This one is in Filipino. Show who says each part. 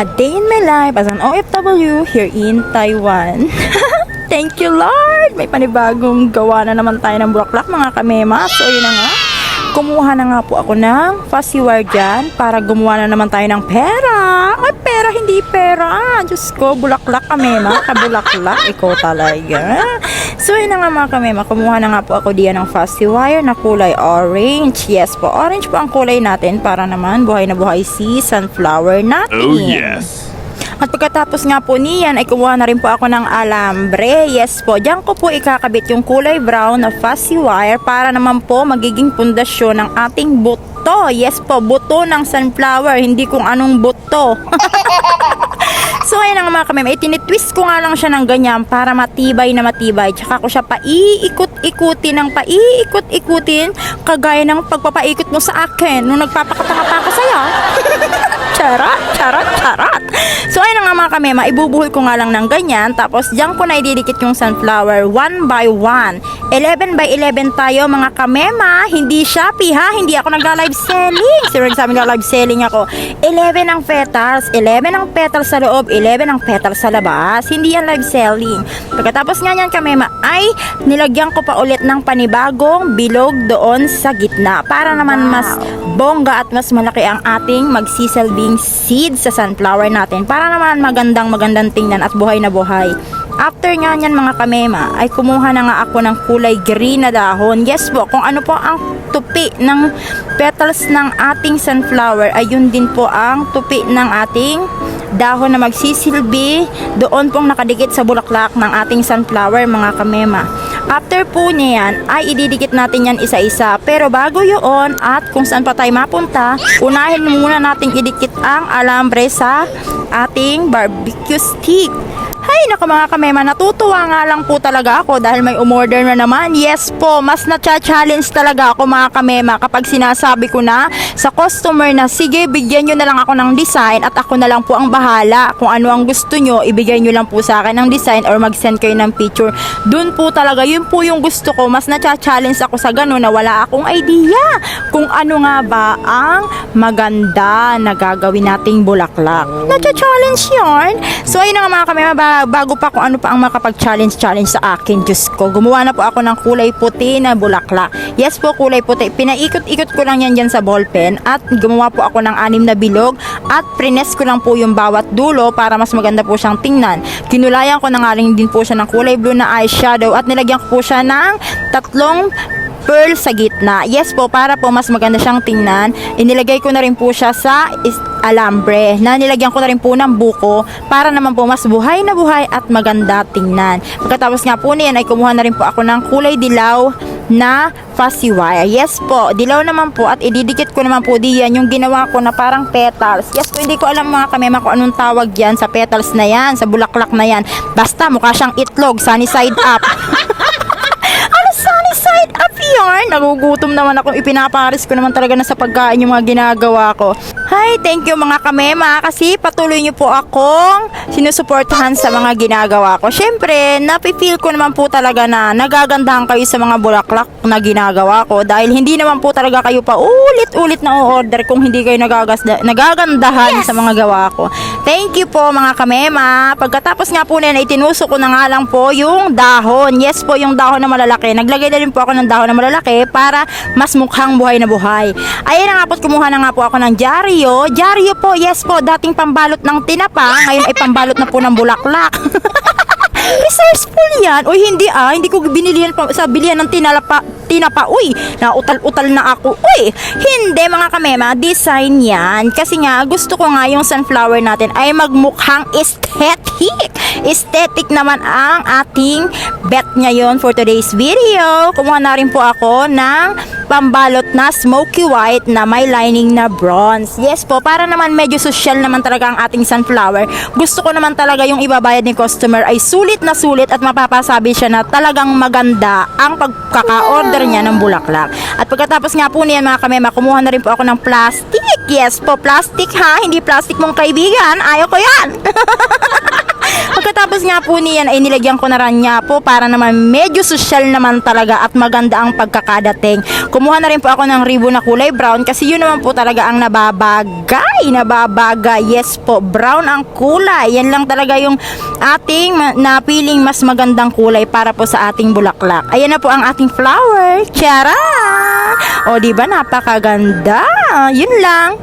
Speaker 1: A day in my life as an OFW here in Taiwan. Thank you Lord! May panibagong gawa na naman tayo ng bulaklak mga kamema. So yun na nga. Kumuha na nga po ako ng fussy wire dyan para gumawa na naman tayo ng pera. Ay, pera, hindi pera. Diyos ko, bulaklak kamema. Kabulaklak. Ikaw talaga. So, yun na nga mga kamema. Kumuha na nga po ako diyan ng fussy wire na kulay orange. Yes po, orange po ang kulay natin para naman buhay na buhay si sunflower natin.
Speaker 2: Oh yes!
Speaker 1: At pagkatapos nga po niyan ay kumuha na rin po ako ng alambre. Yes po, diyan ko po ikakabit yung kulay brown na fussy wire para naman po magiging pundasyon ng ating buto. Yes po, buto ng sunflower, hindi kung anong buto. So ayun nga mga kamema, itinitwist ko nga lang siya ng ganyan para matibay na matibay. Tsaka ko siya paiikot-ikutin ng paiikot-ikutin kagaya ng pagpapaikot mo sa akin nung nagpapakatanga pa ako sa'yo. Charot, charot, charot. So ayun nga mga kamema, ibubuhol ko nga lang ng ganyan. Tapos diyan ko na ididikit yung sunflower 1 by 1. 11 by 11 tayo mga kamema. Hindi Shopee ha, hindi ako nagla-live selling. Sino nagsabi nagla-live selling ako? 11 ang petals, 11 ang petals sa loob, 11 ang petals sa labas. Hindi yan live selling. Pagkatapos nga yan kamema ay nilagyan ko pa ulit ng panibagong bilog doon sa gitna para naman mas bongga at mas malaki ang ating magsisilbing seed sa sunflower natin para naman magandang tingnan at buhay na buhay. After nga yan mga kamema ay kumuha na nga ako ng kulay green na dahon. Yes po, kung ano po ang tupi ng petals ng ating sunflower ay yun din po ang tupi ng ating dahon na magsisilbi doon pong nakadikit sa bulaklak ng ating sunflower mga kamema. After po niyan ay ididikit natin yan isa-isa, pero bago yun at kung saan pa tayo mapunta, unahin muna nating idikit ang alambre sa ating barbecue stick. Hay naku mga kamema, natutuwa nga lang po talaga ako dahil may umorder na naman. Yes po, mas na-challenge talaga ako mga kamema kapag sinasabi ko na sa customer na sige bigyan nyo na lang ako ng design at ako na lang po ang bahala. Kung ano ang gusto nyo, ibigay nyo lang po sa akin ng design or mag-send kayo ng picture. Dun po talaga, yun po yung gusto ko. Mas na-challenge ako sa ganun na wala akong idea kung ano nga ba ang maganda na gagawin nating bulaklak. Na-challenge yun. So ayun na nga mga kamema, bago pa kung ano pa ang makapag-challenge sa akin, Diyos ko, gumawa na po ako ng kulay puti na bulaklak. Yes po, kulay puti. Pinaikot-ikot ko lang yan dyan sa ballpen at gumawa po ako ng 6 na bilog at prines ko lang po yung bawat dulo para mas maganda po siyang tingnan. Kinulayan ko na nga rin din po siya ng kulay blue na eyeshadow at nilagyan ko po siya ng 3 pearl sa gitna. Yes po, para po mas maganda siyang tingnan. Inilagay ko na rin po siya sa alambre na nilagyan ko na rin po ng buko para naman po mas buhay na buhay at maganda tingnan. Pagkatapos nga po niyan ay kumuha na rin po ako ng kulay dilaw na fussy wire. Yes po, dilaw naman po at ididikit ko naman po diyan yung ginawa ko na parang petals. Yes po, hindi ko alam mga kamema kung anong tawag yan sa petals na yan, sa bulaklak na yan. Basta mukha siyang itlog, sunny side up. Sunny side up yarn. Nagugutom naman ako. Ipinaparis ko naman talaga na sa pagkain yung mga ginagawa ko. Hi, thank you mga kamema kasi patuloy nyo po akong sinusuportahan sa mga ginagawa ko. Syempre, napifeel ko naman po talaga na nagagandahan kayo sa mga bulaklak na ginagawa ko dahil hindi naman po talaga kayo pa ulit-ulit na o-order kung hindi kayo nagagandahan sa mga gawa ko. Thank you po mga kamema. Pagkatapos nga po na itinusok ko na nga lang po yung dahon. Yes po, yung dahon na malalaki. Naglagay na rin po ako ng dahon na malalaki para mas mukhang buhay na buhay. Ayun na nga po, kumuha na nga po ako ng dyaryo. Dyaryo po, yes po, dating pambalot ng tinapa, ngayon ay pambalot na po ng bulaklak. Resourceful yan. Uy, hindi ko binili yan sa bilihan ng tinapa. Uy, nautal-utal na ako. Uy, hindi mga kamema, design yan. Kasi nga, gusto ko nga yung sunflower natin ay magmukhang aesthetic. Aesthetic naman ang ating bet ngayon for today's video. Kumuha na rin po ako ng pambalot na smoky white na may lining na bronze. Yes po, para naman medyo social naman talaga ang ating sunflower. Gusto ko naman talaga yung ibabayad ni customer ay sulit na sulit at mapapasabi siya na talagang maganda ang pagkaka-order niya ng bulaklak. At pagkatapos nga po niyan mga kamema, kumuha na rin po ako ng plastic. Yes po, plastic ha, hindi plastic mong kaibigan. Ayaw ko yan. Pagkatapos nga po niyan ay nilagyan ko na rin niya po para naman medyo social naman talaga at maganda ang pagkakadating. Kumuha na rin po ako ng ribbon na kulay brown kasi yun naman po talaga ang nababagay. Yes po, brown ang kulay. Yan lang talaga yung ating napiling mas magandang kulay para po sa ating bulaklak. Ayan na po ang ating flower. Tiyara! O di ba napakaganda? Yun lang.